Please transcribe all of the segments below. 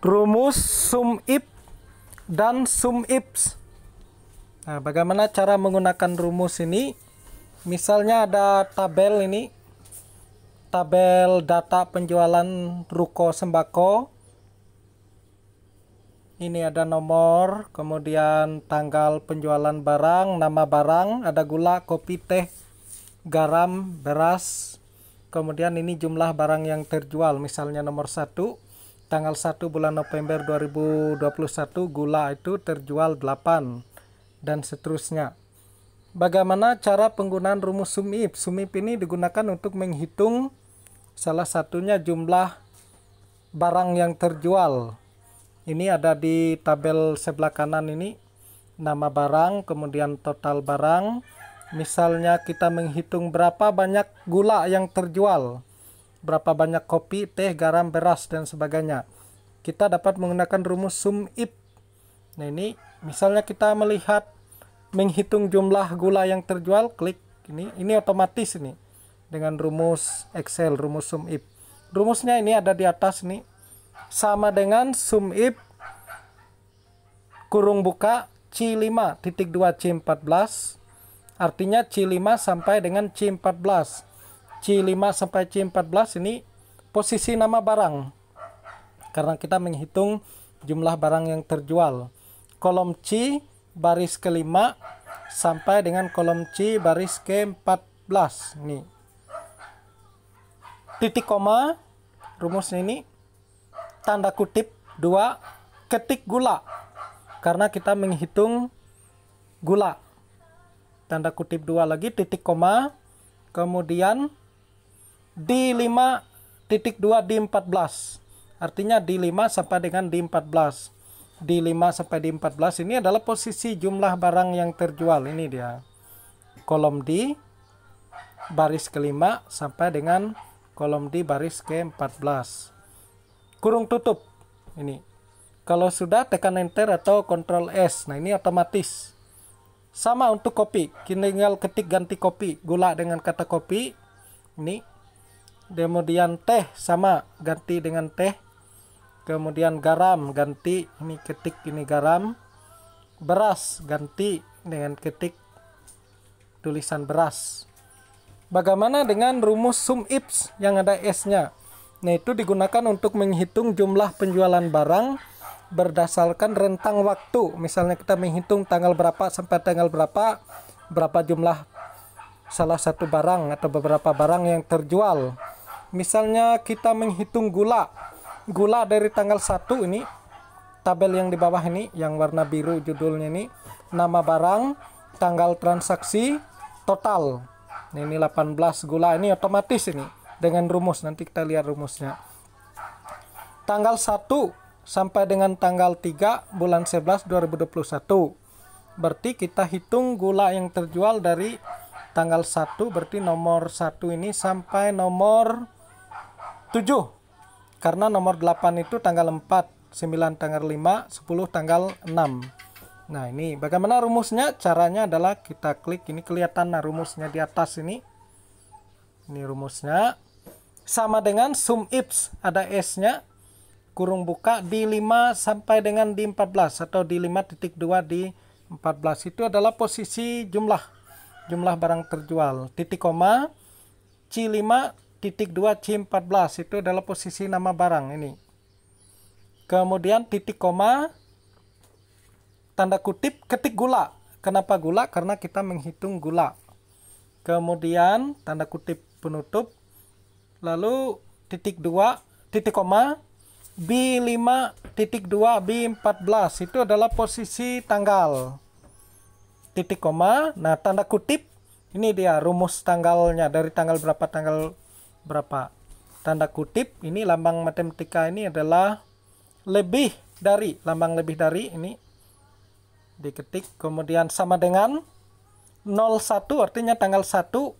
Rumus sum if dan sum ips. Nah, bagaimana cara menggunakan rumus ini? Misalnya ada tabel ini, tabel data penjualan ruko sembako. Ini ada nomor, kemudian tanggal penjualan barang, nama barang, ada gula, kopi, teh, garam, beras. Kemudian ini jumlah barang yang terjual, misalnya nomor 1, tanggal 1 bulan November 2021 gula itu terjual 8 dan seterusnya. Bagaimana cara penggunaan rumus sum if? Sum if ini digunakan untuk menghitung salah satunya jumlah barang yang terjual. Ini ada di tabel sebelah kanan ini, nama barang, kemudian total barang. Misalnya kita menghitung berapa banyak gula yang terjual, berapa banyak kopi, teh, garam, beras, dan sebagainya. Kita dapat menggunakan rumus sum if. Nah ini, misalnya kita menghitung jumlah gula yang terjual, klik ini otomatis ini dengan rumus Excel, rumus sum if. Rumusnya ini ada di atas nih, sama dengan sum if kurung buka C5 titik 2 C14, artinya C5 sampai dengan C14. C5 sampai C14 ini posisi nama barang, karena kita menghitung jumlah barang yang terjual. Kolom C baris kelima sampai dengan kolom C baris ke-14. Ini titik koma, rumusnya ini tanda kutip 2, ketik gula, karena kita menghitung gula. Tanda kutip 2 lagi, titik koma, kemudian di 5 titik 2 di 14, artinya di 5 sampai dengan di 14. Di 5 sampai di 14 ini adalah posisi jumlah barang yang terjual. Ini dia kolom D baris kelima sampai dengan kolom D baris ke-14. Kurung tutup ini. Kalau sudah tekan enter atau Ctrl S. Nah ini otomatis. Sama untuk kopi, tinggal ketik ganti kopi, gula dengan kata kopi. Ini. Kemudian teh sama, ganti dengan teh. Kemudian garam ganti, ini ketik ini garam. Beras ganti dengan ketik tulisan beras. Bagaimana dengan rumus sum if yang ada S-nya? Nah itu digunakan untuk menghitung jumlah penjualan barang berdasarkan rentang waktu. Misalnya kita menghitung tanggal berapa sampai tanggal berapa, berapa jumlah salah satu barang atau beberapa barang yang terjual. Misalnya kita menghitung gula dari tanggal 1 ini, tabel yang di bawah ini yang warna biru judulnya ini, nama barang, tanggal transaksi, total. Nah, ini 18 gula, ini otomatis ini dengan rumus, nanti kita lihat rumusnya. Tanggal 1 sampai dengan tanggal 3 bulan 11 2021. Berarti kita hitung gula yang terjual dari tanggal 1, berarti nomor 1 ini sampai nomor 7. Karena nomor 8 itu tanggal 4, 9 tanggal 5, 10 tanggal 6. Nah ini bagaimana rumusnya? Caranya adalah kita klik, ini kelihatan rumusnya di atas ini. Ini rumusnya. Sama dengan sum if, ada S-nya, kurung buka di 5 sampai dengan di 14 atau di 5.2 di 14. Itu adalah posisi jumlah barang terjual. Titik koma C5 titik 2 C14 itu adalah posisi nama barang ini. Kemudian titik koma, tanda kutip, ketik gula. Kenapa gula? Karena kita menghitung gula. Kemudian tanda kutip penutup, lalu titik 2, titik koma, B5 titik 2 B14 itu adalah posisi tanggal. Titik koma, nah tanda kutip, ini dia rumus tanggalnya, dari tanggal berapa. Tanda kutip, ini lambang matematika ini adalah lebih dari, lambang lebih dari, ini diketik, kemudian sama dengan 01, artinya tanggal 1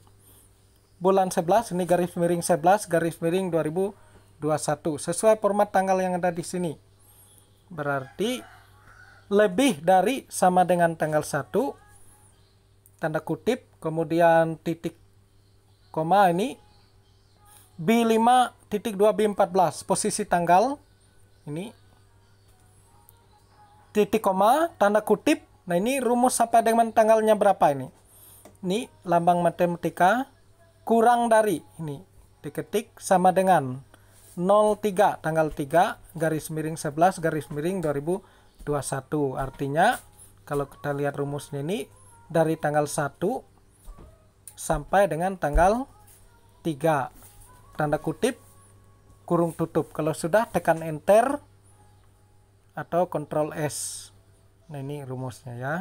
bulan 11, ini garis miring 11 garis miring 2021, sesuai format tanggal yang ada di sini. Berarti lebih dari sama dengan tanggal 1, tanda kutip, kemudian titik koma, ini B5.2 B14 posisi tanggal ini titik koma, tanda kutip. Nah, ini rumus sampai dengan tanggalnya berapa ini? Ini lambang matematika kurang dari ini diketik sama dengan 03 tanggal 3 garis miring 11 garis miring 2021. Artinya kalau kita lihat rumusnya ini dari tanggal 1 sampai dengan tanggal 3 tanda kutip kurung tutup. Kalau sudah tekan enter atau Ctrl S. Nah, ini rumusnya ya.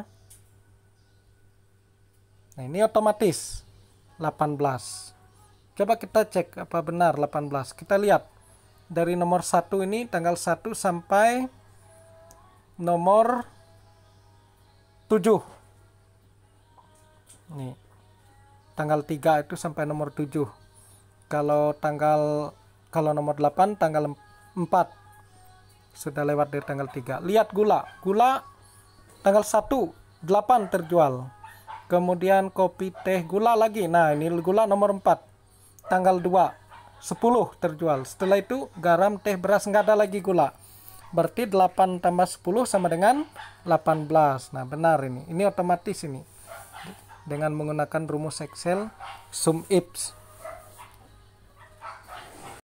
Nah, ini otomatis 18. Coba kita cek apa benar 18. Kita lihat dari nomor 1 ini tanggal 1 sampai nomor 7. Nih. Tanggal 3 itu sampai nomor 7. Kalau nomor 8 tanggal 4. Sudah lewat dari tanggal 3. Lihat gula. Gula tanggal 1 8 terjual. Kemudian kopi teh gula lagi. Nah, ini gula nomor 4. Tanggal 2 10 terjual. Setelah itu garam, teh, beras, nggak ada lagi gula. Berarti 8 tambah 10 sama dengan 18. Nah, benar ini. Ini otomatis ini. Dengan menggunakan rumus Excel SUMIPS.